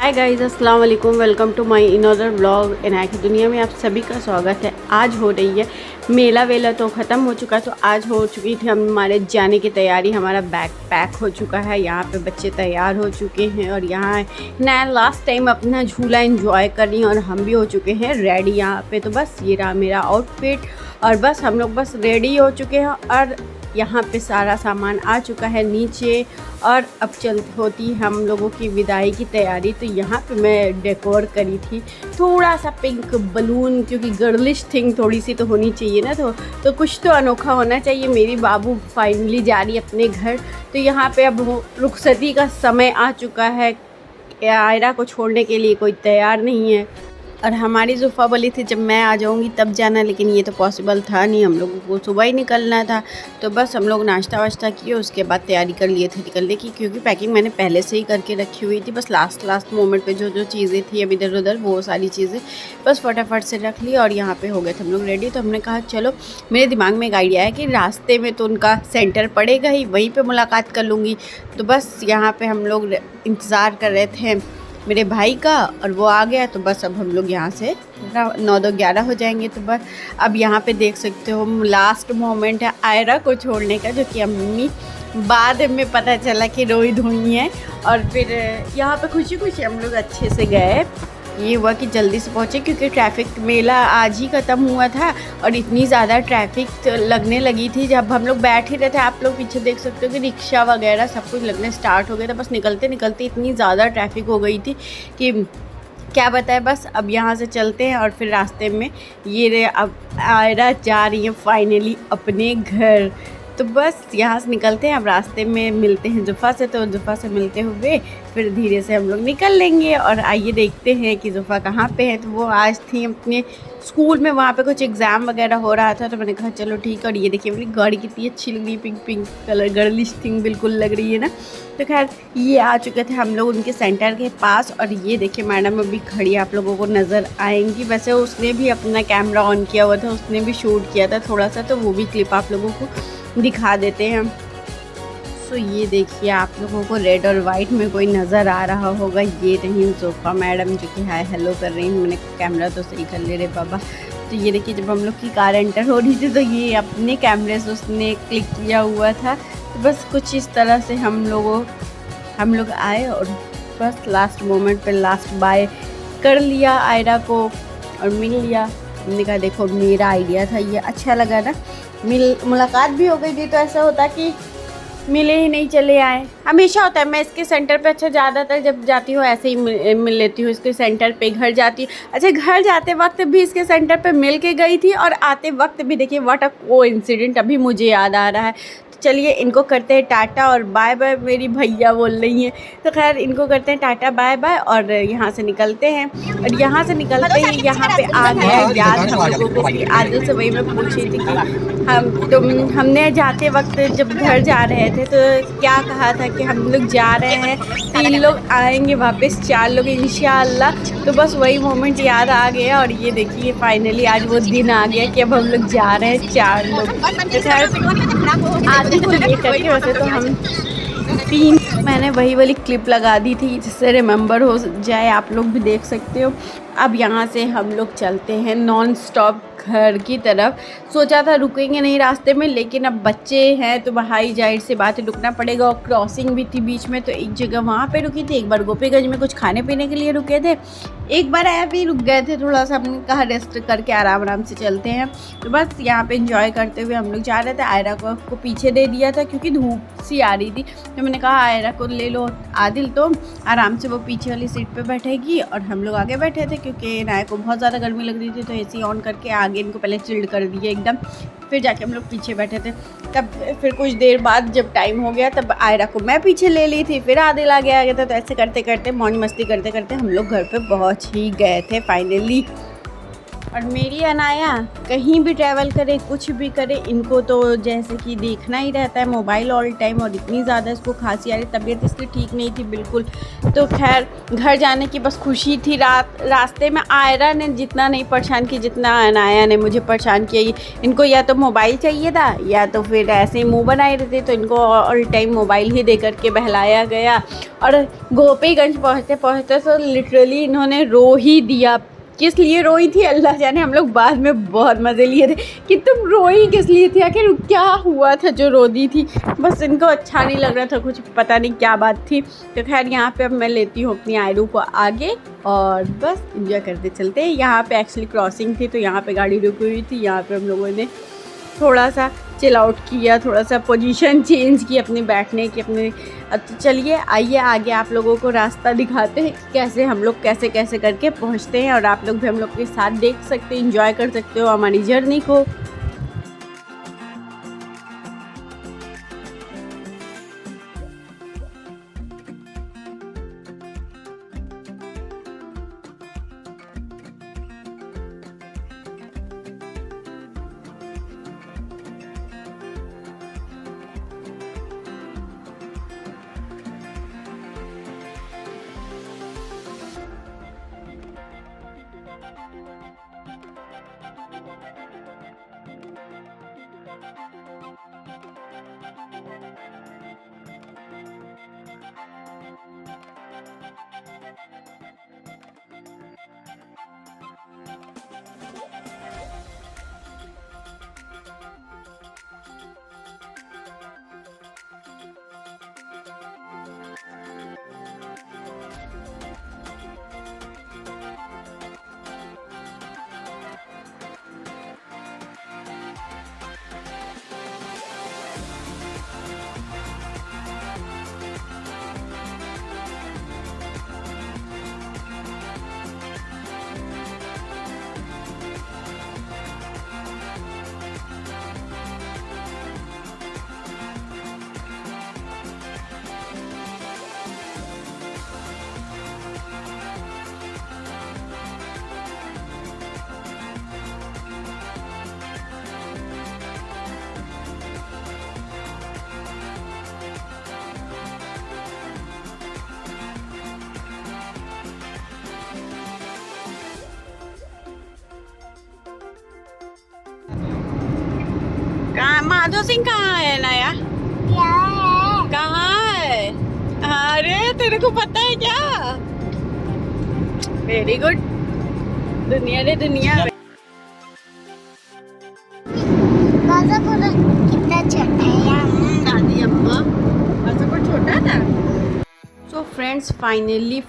हाय guys, अस्सलाम वालेकुम। Welcome to my another blog. Inaya की दुनिया में आप सभी का स्वागत है। आज हो रही है मेला वेला तो ख़त्म हो चुका, तो आज हो चुकी थी हमारे जाने की तैयारी। हमारा बैग पैक हो चुका है, यहाँ पे बच्चे तैयार हो चुके हैं और यहाँ नया लास्ट टाइम अपना झूला एंजॉय कर रही हैं और हम भी हो चुके हैं रेडी यहाँ पे। तो बस ये रहा मेरा आउटफिट और बस हम लोग बस रेडी हो चुके हैं और यहाँ पे सारा सामान आ चुका है नीचे और अब होती है हम लोगों की विदाई की तैयारी। तो यहाँ पे मैं डेकोर करी थी थोड़ा सा पिंक बलून, क्योंकि गर्लिश थिंग थोड़ी सी तो होनी चाहिए ना, तो कुछ तो अनोखा होना चाहिए। मेरी बाबू फाइनली जा रही है अपने घर, तो यहाँ पे अब रुखसती का समय आ चुका है। आयरा को छोड़ने के लिए कोई तैयार नहीं है और हमारी जुफ़ा बोली थी जब मैं आ जाऊंगी तब जाना, लेकिन ये तो पॉसिबल था नहीं, हम लोगों को सुबह ही निकलना था। तो बस हम लोग नाश्ता वाश्ता किए, उसके बाद तैयारी कर लिए थे निकलने की, क्योंकि पैकिंग मैंने पहले से ही करके रखी हुई थी। बस लास्ट मोमेंट पे जो चीज़ें थी अब इधर उधर वो सारी चीज़ें बस फटाफट से रख ली और यहाँ पे हो गए थे हम लोग रेडी। तो हमने कहा चलो, मेरे दिमाग में एक आइडिया है कि रास्ते में तो उनका सेंटर पड़ेगा ही, वहीं पर मुलाकात कर लूँगी। तो बस यहाँ पर हम लोग इंतज़ार कर रहे थे मेरे भाई का और वो आ गया। तो बस अब हम लोग यहाँ से 9-11 हो जाएंगे। तो बस अब यहाँ पे देख सकते हो लास्ट मोमेंट है आयरा को छोड़ने का, जो कि अम्मी बाद में पता चला कि रोई धोई है। और फिर यहाँ पे खुशी खुशी हम लोग अच्छे से गए। ये हुआ कि जल्दी से पहुँचे, क्योंकि ट्रैफिक मेला आज ही ख़त्म हुआ था और इतनी ज़्यादा ट्रैफिक लगने लगी थी। जब हम लोग बैठ ही रहे थे, आप लोग पीछे देख सकते हो कि रिक्शा वगैरह सब कुछ लगने स्टार्ट हो गया था। बस निकलते निकलते इतनी ज़्यादा ट्रैफिक हो गई थी कि क्या बताए। बस अब यहाँ से चलते हैं और फिर रास्ते में ये रे अब आयरा जा रही है फाइनली अपने घर। तो बस यहाँ से निकलते हैं, अब रास्ते में मिलते हैं जुफ़ा से। तो जुफ़ा से मिलते हुए फिर धीरे से हम लोग निकल लेंगे और आइए देखते हैं कि जुफ़ा कहाँ पे है। तो वो आज थी अपने स्कूल में, वहाँ पे कुछ एग्ज़ाम वगैरह हो रहा था, तो मैंने कहा चलो ठीक है। और ये देखिए मेरी गाड़ी कितनी अच्छी लग रही है, पिंक कलर गर्लिश थिंग बिल्कुल लग रही है ना। तो खैर ये आ चुके थे हम लोग उनके सेंटर के पास और ये देखिए मैडम अभी खड़ी आप लोगों को नज़र आएंगी। वैसे उसने भी अपना कैमरा ऑन किया हुआ था, उसने भी शूट किया था थोड़ा सा, तो वो भी क्लिप आप लोगों को दिखा देते हैं। सो ये देखिए आप लोगों को रेड और वाइट में कोई नज़र आ रहा होगा, ये रही ज़ोफ़ा मैडम जो कि हाय हेलो कर रही हैं। मैंने कैमरा तो सही कर ले रहे बाबा। तो ये देखिए जब हम लोग की कार एंटर हो रही थी तो ये अपने कैमरे से उसने क्लिक किया हुआ था। तो बस कुछ इस तरह से हम लोग आए और बस लास्ट मोमेंट पे लास्ट बाय कर लिया आयरा को और मिल लिया। हमने कहा देखो मेरा आइडिया था, ये अच्छा लगा ना, मुलाकात भी हो गई थी। तो ऐसा होता कि मिले ही नहीं चले आए, हमेशा होता है। मैं इसके सेंटर पे अच्छा ज़्यादातर जब जाती हूँ ऐसे ही मिल लेती हूँ इसके सेंटर पे। घर जाती हूँ, अच्छा घर जाते वक्त भी इसके सेंटर पे मिल के गई थी और आते वक्त भी देखिए व्हाट अ कोइंसिडेंट, अभी मुझे याद आ रहा है। चलिए इनको करते हैं टाटा और बाय बाय, मेरी भैया बोल रही हैं। तो खैर इनको करते हैं टाटा बाय बाय और यहाँ से निकलते हैं। और यहाँ से निकलते ही यहाँ पे आ गया याद हम लोगों को कि आदिल से वही मैं पूछ रही थी कि हमने जाते वक्त जब घर जा रहे थे तो क्या कहा था कि हम लोग जा रहे हैं 3 लोग आएंगे वापस 4 लोग इंशाअल्लाह। तो बस वही मोमेंट याद आ गया और ये देखिए फाइनली आज वो दिन आ गया कि अब हम लोग जा रहे हैं 4 लोग। आदिल को ये करके वैसे तो हम 3, मैंने वही वाली क्लिप लगा दी थी जिससे रिमेंबर हो जाए, आप लोग भी देख सकते हो। अब यहाँ से हम लोग चलते हैं नॉन स्टॉप घर की तरफ। सोचा था रुकेंगे नहीं रास्ते में, लेकिन अब बच्चे हैं तो भाई जाहिर से बात है रुकना पड़ेगा। और क्रॉसिंग भी थी बीच में, तो एक जगह वहाँ पे रुकी थी, एक बार गोपीगंज में कुछ खाने पीने के लिए रुके थे, एक बार ऐप ही रुक गए थे थोड़ा सा। हमने कहा रेस्ट करके आराम से चलते हैं। तो बस यहाँ पे एंजॉय करते हुए हम लोग जा रहे थे। आयरा को पीछे दे दिया था क्योंकि धूप सी आ रही थी, तो मैंने कहा आयरा को ले लो आदिल, तो आराम से वो पीछे वाली सीट पे बैठेगी और हम लोग आगे बैठे थे क्योंकि नाय को बहुत ज़्यादा गर्मी लग रही थी। तो एसी ऑन करके आगे इनको पहले चिल्ड कर दिया एकदम, फिर जाके हम लोग पीछे बैठे थे। तब फिर कुछ देर बाद जब टाइम हो गया तब आयरा को मैं पीछे ले ली थी, फिर आदिल आगे आ गया था। तो ऐसे करते करते मौज मस्ती करते करते हम लोग घर पे पहुंच ही गए थे फाइनली। और मेरी अनाया कहीं भी ट्रैवल करे, कुछ भी करे, इनको तो जैसे कि देखना ही रहता है मोबाइल ऑल टाइम। और इतनी ज़्यादा इसको खांसी आ रही, तबीयत इसकी ठीक नहीं थी बिल्कुल। तो खैर घर जाने की बस खुशी थी। रास्ते में आयरा ने जितना नहीं परेशान की जितना अनाया ने मुझे परेशान किया। इनको या तो मोबाइल चाहिए था या तो फिर ऐसे ही मुँह बनाए रहते, तो इनको ऑल टाइम मोबाइल ही दे करके बहलाया गया। और गोपीगंज पहुँचते पहुँचते तो लिटरली इन्होंने रो ही दिया। किस लिए रोई थी अल्लाह जाने। हम लोग बाद में बहुत मज़े लिए थे कि तुम रोई किस लिए थी, आखिर क्या हुआ था जो रो दी थी। बस इनको अच्छा नहीं लग रहा था, कुछ पता नहीं क्या बात थी। तो खैर यहाँ पे अब मैं लेती हूँ अपनी आयरू को आगे और बस इंजॉय करते चलते हैं। यहाँ पे एक्चुअली क्रॉसिंग थी तो यहाँ पे गाड़ी रुकी हुई थी। यहाँ पे हम लोगों ने थोड़ा सा चिल आउट किया, थोड़ा सा पोजीशन चेंज की अपने बैठने की अपने। तो चलिए आइए आगे आप लोगों को रास्ता दिखाते हैं कैसे हम लोग कैसे कैसे करके पहुंचते हैं। और आप लोग भी हम लोग के साथ देख सकते हैं, एंजॉय कर सकते हो हमारी जर्नी को। कहाँ माधो सिंह कहाँ है नया? कहाँ है? अरे तेरे को पता है क्या? Very good. दुनिया रे दुनिया। कितना छोटा है दादी अम्मा, पासपोर्ट छोटा था। सो फ्रेंड्स फाइनली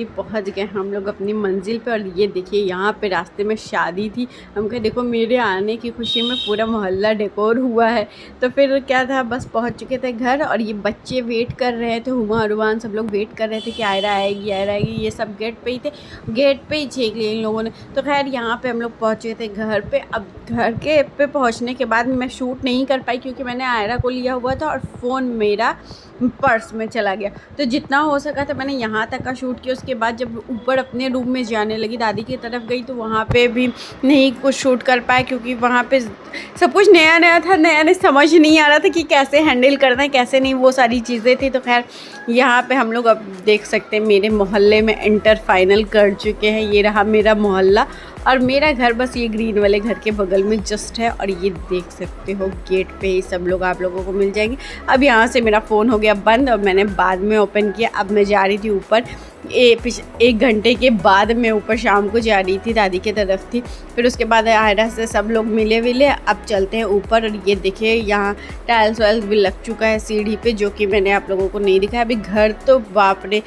पहुंच गए हम लोग अपनी मंजिल पे। और ये देखिए यहाँ पे रास्ते में शादी थी। हम कहे देखो मेरे आने की खुशी में पूरा मोहल्ला डेकोर हुआ है। तो फिर क्या था, बस पहुंच चुके थे घर और ये बच्चे वेट कर रहे थे। हुमा रुमान सब लोग वेट कर रहे थे कि आयरा आएगी। ये सब गेट पे ही थे, गेट पे ही छेक लिए इन लोगों ने। तो खैर यहाँ पे हम लोग पहुँचे थे घर पे। अब घर के पे पहुँचने के बाद मैं शूट नहीं कर पाई क्योंकि मैंने आयरा को लिया हुआ था और फ़ोन मेरा पर्स में चला गया। तो जितना हो सका था मैंने यहाँ तक का शूट किया। उसके बाद जब ऊपर अपने रूम में जाने लगी, दादी की तरफ गई, तो वहाँ पे भी नहीं कुछ शूट कर पाए क्योंकि वहाँ पे सब कुछ नया नया था, नया समझ नहीं आ रहा था कि कैसे हैंडल करना है कैसे नहीं, वो सारी चीज़ें थी। तो खैर यहाँ पे हम लोग अब देख सकते हैं मेरे मोहल्ले में एंटर फाइनल कर चुके हैं। ये रहा मेरा मोहल्ला और मेरा घर बस ये ग्रीन वाले घर के बगल में जस्ट है। और ये देख सकते हो गेट पे ही सब लोग आप लोगों को मिल जाएंगे। अब यहाँ से मेरा फ़ोन हो गया बंद और मैंने बाद में ओपन किया। अब मैं जा रही थी ऊपर। 1 घंटे के बाद मैं ऊपर शाम को जा रही थी, दादी की तरफ थी। फिर उसके बाद आयरा से सब लोग मिले विले। अब चलते हैं ऊपर। और ये देखिए यहाँ टाइल्स वाइल्स भी लग चुका है सीढ़ी पे, जो कि मैंने आप लोगों को नहीं दिखाया अभी। घर तो बाप रे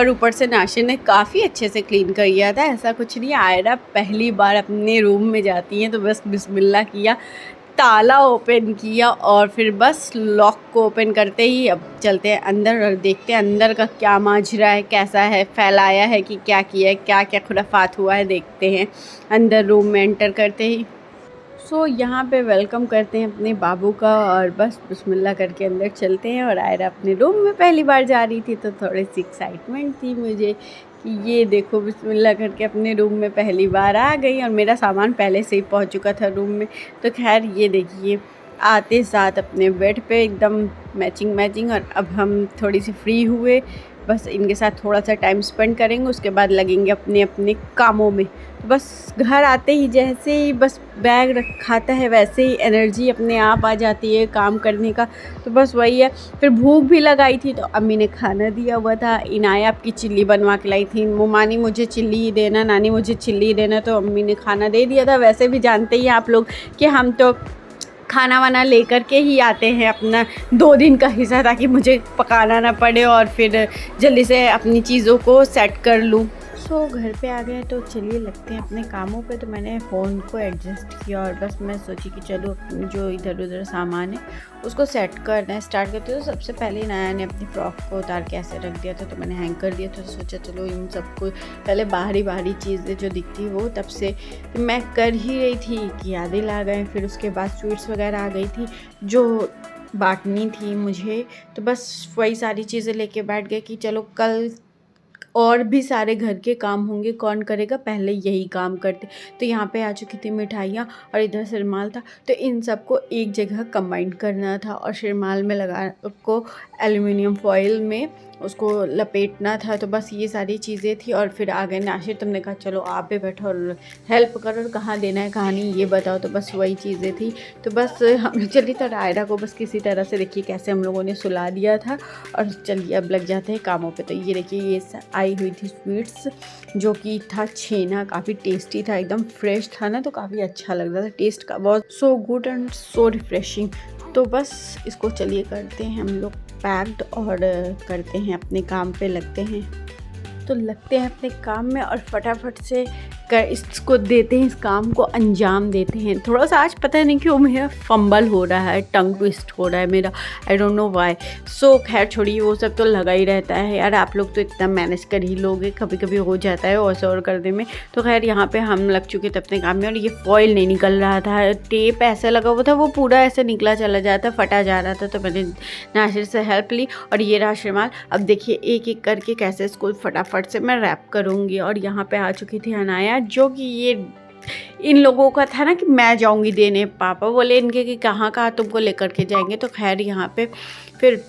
ऊपर से नाशे ने काफ़ी अच्छे से क्लीन कर दिया था, ऐसा कुछ नहीं। आयरा पहली बार अपने रूम में जाती हैं तो बस बिस्मिल्लाह किया, ताला ओपन किया और फिर बस लॉक को ओपन करते ही अब चलते हैं अंदर और देखते हैं अंदर का क्या माजरा है, कैसा है, फैलाया है कि क्या किया है, क्या क्या खुराफात हुआ है। देखते हैं अंदर रूम में एंटर करते ही। सो यहाँ पे वेलकम करते हैं अपने बाबू का और बस बिस्मिल्लाह करके अंदर चलते हैं। और आयरा अपने रूम में पहली बार जा रही थी तो थोड़ी सी एक्साइटमेंट थी मुझे ये देखो बिस्मिल्लाह करके अपने रूम में पहली बार आ गई और मेरा सामान पहले से ही पहुंच चुका था रूम में। तो खैर ये देखिए आते साथ अपने बेड पे एकदम मैचिंग और अब हम थोड़ी सी फ्री हुए, बस इनके साथ थोड़ा सा टाइम स्पेंड करेंगे, उसके बाद लगेंगे अपने अपने कामों में। तो बस घर आते ही जैसे ही बस बैग रखाता है वैसे ही एनर्जी अपने आप आ जाती है काम करने का। तो बस वही है। फिर भूख भी लगाई थी तो अम्मी ने खाना दिया हुआ था, इनाया आपकी चिल्ली बनवा के लाई थी, मुमानी मुझे चिल्ली देना, नानी मुझे चिल्ली देना, तो अम्मी ने खाना दे दिया था। वैसे भी जानते ही आप लोग कि हम तो खाना वाना लेकर के ही आते हैं अपना 2 दिन का हिस्सा, ताकि मुझे पकाना ना पड़े और फिर जल्दी से अपनी चीज़ों को सेट कर लूँ। सो घर पे आ गए तो चलिए लगते हैं अपने कामों पे। तो मैंने फ़ोन को एडजस्ट किया और बस मैं सोची कि चलो जो इधर उधर सामान है उसको सेट करना है, स्टार्ट करते। तो सबसे पहले नया ने अपनी फ्रॉक को उतार के ऐसे रख दिया था, तो मैंने हैंग कर दिया था। तो सोचा चलो इन सबको पहले बाहरी चीज़ें जो दिखती वो तब से मैं कर ही रही थी कि याद ही ला गए। फिर उसके बाद स्वीट्स वगैरह आ गई थी जो बांटनी थी मुझे, तो बस वही सारी चीज़ें लेके बैठ गए कि चलो कल और भी सारे घर के काम होंगे, कौन करेगा, पहले यही काम करते। तो यहाँ पे आ चुकी थी मिठाइयाँ और इधर शिरमाल था, तो इन सबको एक जगह कंबाइन करना था और शिरमाल में लगा को एल्युमिनियम फॉइल में उसको लपेटना था। तो बस ये सारी चीज़ें थी। और फिर आ गए नाशिर, तुमने कहा चलो आप भी बैठो और हेल्प करो, और कहाँ देना है कहाँ नहीं ये बताओ। तो बस वही चीज़ें थी। तो बस हम चली तो आयरा को बस किसी तरह से देखिए कैसे हम लोगों ने सुला दिया था और चलिए अब लग जाते हैं कामों पे। तो ये देखिए ये आई हुई थी स्वीट्स, जो कि था छेना, काफ़ी टेस्टी था, एकदम फ्रेश था ना, तो काफ़ी अच्छा लग रहा था, टेस्ट का बहुत so good and so refreshing. तो बस इसको चलिए करते हैं हम लोग पैक्ड और करते हैं अपने काम पे लगते हैं। तो लगते हैं अपने काम में और फटाफट से इसको देते हैं, इस काम को अंजाम देते हैं। थोड़ा सा आज पता नहीं क्यों मेरा फंबल हो रहा है, टंग ट्विस्ट हो रहा है मेरा, आई डोंट नो व्हाई। सो खैर छोड़िए, वो सब तो लगा ही रहता है यार, आप लोग तो इतना मैनेज कर ही लोगे, कभी कभी हो जाता है और से और करने में। तो खैर यहाँ पे हम लग चुके थे अपने काम में और ये फॉइल नहीं निकल रहा था, टेप ऐसा लगा हुआ था वो पूरा ऐसे निकला चला जाता, फटा जा रहा था। तो मैंने नाशिर से हेल्प ली और ये रहा शिरमाल। अब देखिए एक एक करके कैसे इसको फटाफट से मैं रैप करूँगी। और यहाँ पे आ चुकी थी अनाया, जो कि ये इन लोगों का था ना कि मैं जाऊंगी देने, पापा बोले इनके कि कहाँ तुमको लेकर के जाएंगे। तो खैर यहाँ पे फिर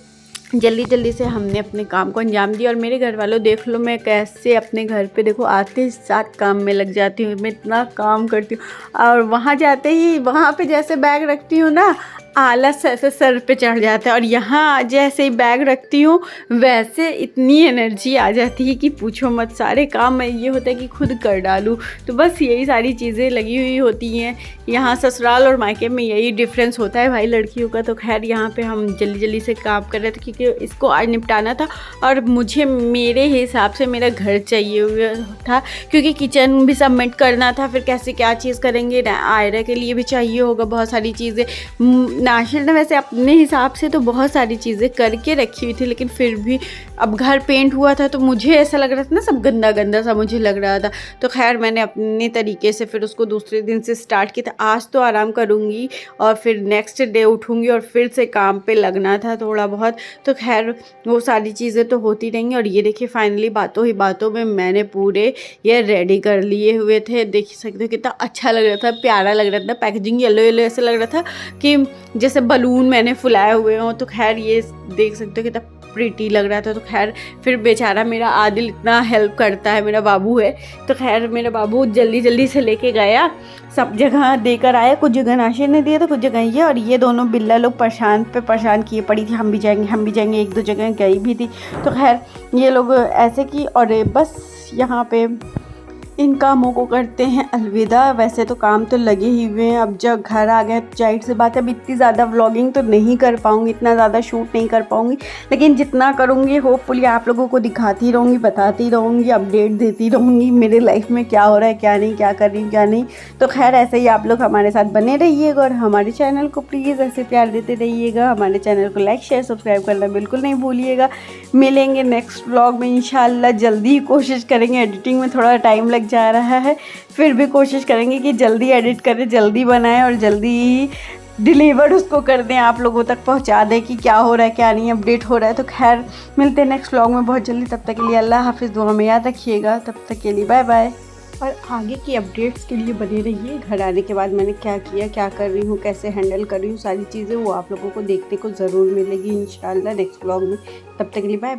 जल्दी से हमने अपने काम को अंजाम दिया। और मेरे घर वालों देख लो मैं कैसे अपने घर पे देखो आते साथ काम में लग जाती हूँ, मैं इतना काम करती हूँ। और वहाँ जाते ही वहाँ पे जैसे बैग रखती हूँ ना, आलस ऐसे सर पे चढ़ जाता है, और यहाँ जैसे ही बैग रखती हूँ वैसे इतनी एनर्जी आ जाती है कि पूछो मत। सारे काम में ये होता है कि खुद कर डालूँ। तो बस यही सारी चीज़ें लगी हुई होती हैं। यहाँ ससुराल और मायके में यही डिफरेंस होता है भाई लड़कियों का। तो खैर यहाँ पे हम जल्दी से काम कर रहे थे क्योंकि इसको आज निपटाना था और मुझे मेरे हिसाब से मेरा घर चाहिए हुआ था, क्योंकि किचन भी सबमिट करना था। फिर कैसे क्या चीज़ करेंगे, आयरा के लिए भी चाहिए होगा बहुत सारी चीज़ें। नाशिर ने वैसे अपने हिसाब से तो बहुत सारी चीज़ें करके रखी हुई थी, लेकिन फिर भी अब घर पेंट हुआ था तो मुझे ऐसा लग रहा था ना, सब गंदा सा मुझे लग रहा था। तो खैर मैंने अपने तरीके से फिर उसको दूसरे दिन से स्टार्ट किया था। आज तो आराम करूँगी और फिर नेक्स्ट डे उठूँगी और फिर से काम पे लगना था थोड़ा बहुत। तो खैर वो सारी चीज़ें तो होती रहेंगी। और ये देखिए फाइनली बातों ही बातों में मैंने पूरे ये रेडी कर लिए हुए थे। देख सकते हो कितना अच्छा लग रहा था, प्यारा लग रहा था, पैकेजिंग येलो ऐसे लग रहा था कि जैसे बलून मैंने फुलाए हुए हों। तो खैर ये देख सकते हो कितना प्रीटी लग रहा था। तो खैर फिर बेचारा मेरा आदिल इतना हेल्प करता है, मेरा बाबू है, तो खैर मेरा बाबू जल्दी से लेके गया, सब जगह देकर आया। कुछ जगह नाशिर ने दिया था, कुछ जगह ये। और ये दोनों बिल्ला लोग परेशान किए पड़ी थी, हम भी जाएंगे, एक दो जगह गई भी थी। तो खैर ये लोग ऐसे की और बस यहाँ पे इन कामों को करते हैं अलविदा। वैसे तो काम तो लगे ही हुए हैं, अब जब घर आ गए जाहिर सी बात है अब इतनी ज़्यादा व्लॉगिंग तो नहीं कर पाऊँगी, इतना ज़्यादा शूट नहीं कर पाऊँगी, लेकिन जितना करूँगी होपफुली आप लोगों को दिखाती रहूँगी, बताती रहूँगी, अपडेट देती रहूँगी मेरे लाइफ में क्या हो रहा है, क्या नहीं, क्या कर रही हूँ, क्या नहीं। तो खैर ऐसे ही आप लोग हमारे साथ बने रहिएगा और हमारे चैनल को प्लीज़ ऐसे प्यार देते रहिएगा। हमारे चैनल को लाइक शेयर सब्सक्राइब करना बिल्कुल नहीं भूलिएगा। मिलेंगे नेक्स्ट व्लॉग में इंशाल्लाह, जल्दी ही कोशिश करेंगे। एडिटिंग में थोड़ा टाइम लग जा रहा है, फिर भी कोशिश करेंगे कि जल्दी एडिट करें, जल्दी बनाएं और जल्दी डिलीवर्ड उसको कर दें, आप लोगों तक पहुंचा दें कि क्या हो रहा है क्या नहीं अपडेट हो रहा है। तो खैर मिलते हैं नेक्स्ट व्लॉग में बहुत जल्दी, तब तक के लिए अल्लाह हाफिज़, दुआ में याद रखिएगा, तब तक के लिए बाय बाय। और आगे की अपडेट्स के लिए बने रहिए। घर आने के बाद मैंने क्या किया, क्या कर रही हूँ, कैसे हैंडल कर रही हूँ, सारी चीज़ें वो आप लोगों को देखने को ज़रूर मिलेगी इंशाल्लाह नेक्स्ट व्लॉग में। तब तक के लिए बाय।